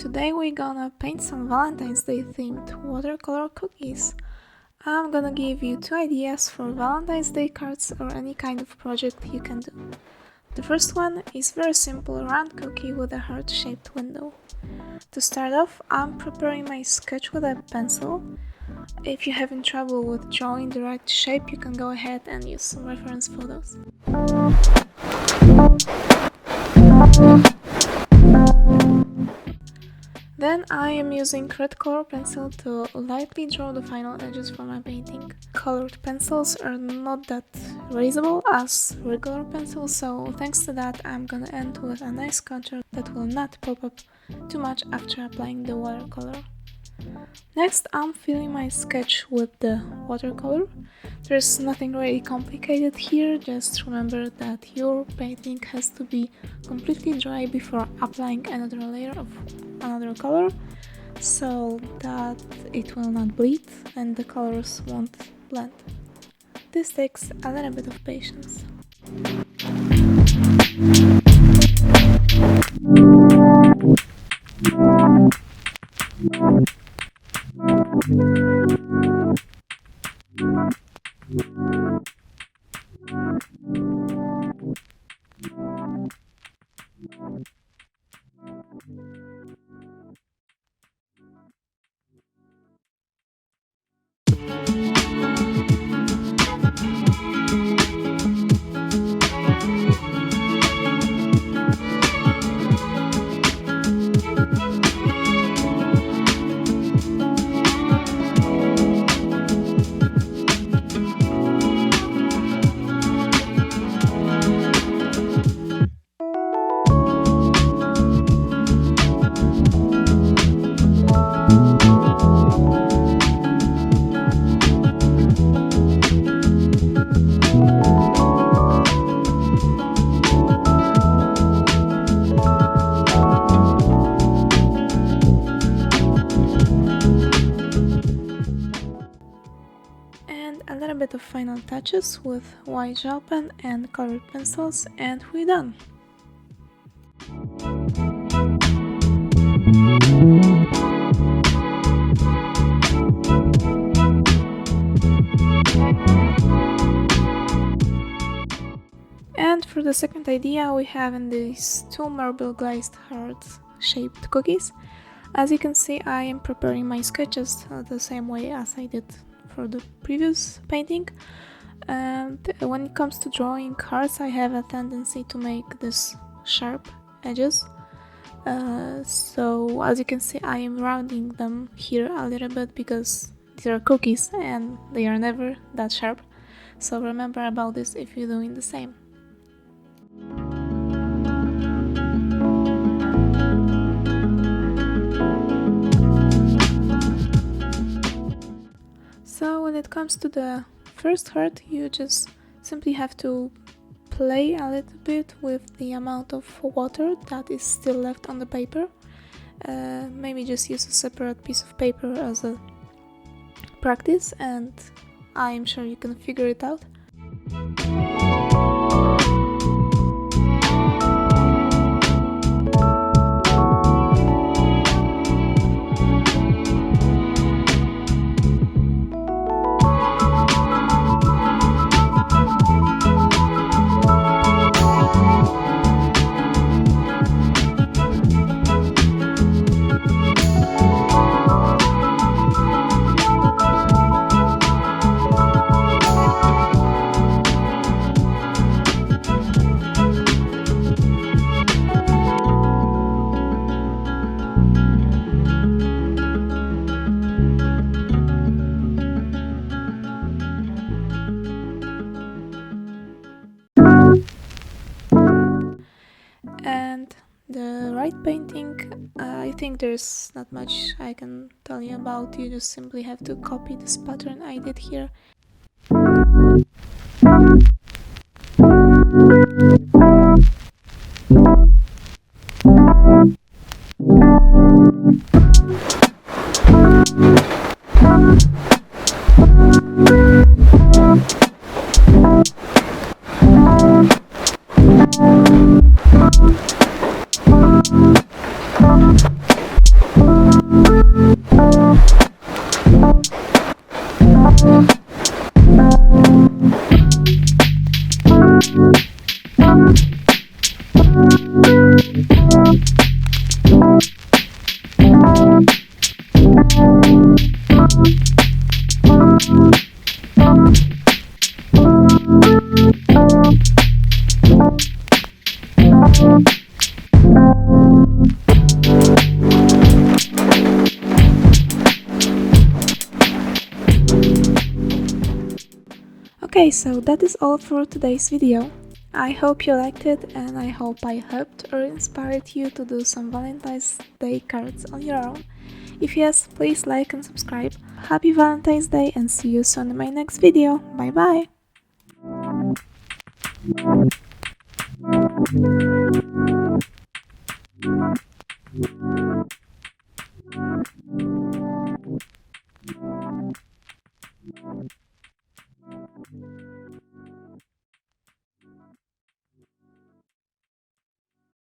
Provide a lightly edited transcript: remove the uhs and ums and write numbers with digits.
today we're gonna paint some Valentine's Day themed watercolor cookies. I'm gonna give you 2 ideas for Valentine's Day cards or any kind of project you can do. The first one is very simple round cookie with a heart-shaped window. To start off, I'm preparing my sketch with a pencil. If you're having trouble with drawing the right shape, you can go ahead and use some reference photos. Then I am using red color pencil to lightly draw the final edges for my painting. Colored pencils are not that erasable as regular pencils, so thanks to that I'm gonna end with a nice contour that will not pop up too much after applying the watercolor. Next, I'm filling my sketch with the watercolor. There's nothing really complicated here, just remember that your painting has to be completely dry before applying another layer of another color, so that it will not bleed and the colors won't blend. This takes a little bit of patience. A little bit of final touches with white gel pen and colored pencils, and we're done. And for the second idea, we have in these 2 marble glazed heart-shaped cookies. As you can see, I am preparing my sketches the same way as I did for the previous painting, and when it comes to drawing hearts, I have a tendency to make this sharp edges, so as you can see I am rounding them here a little bit because these are cookies and they are never that sharp, so remember about this if you're doing the same. So when it comes to the first heart, you just simply have to play a little bit with the amount of water that is still left on the paper. Maybe just use a separate piece of paper as a practice, and I'm sure you can figure it out. And the right painting, I think there's not much I can tell you about. You just simply have to copy this pattern I did here. Okay, so that is all for today's video. I hope you liked it, and I hope I helped or inspired you to do some Valentine's Day cards on your own. If yes, please like and subscribe. Happy Valentine's Day and see you soon in my next video. Bye bye!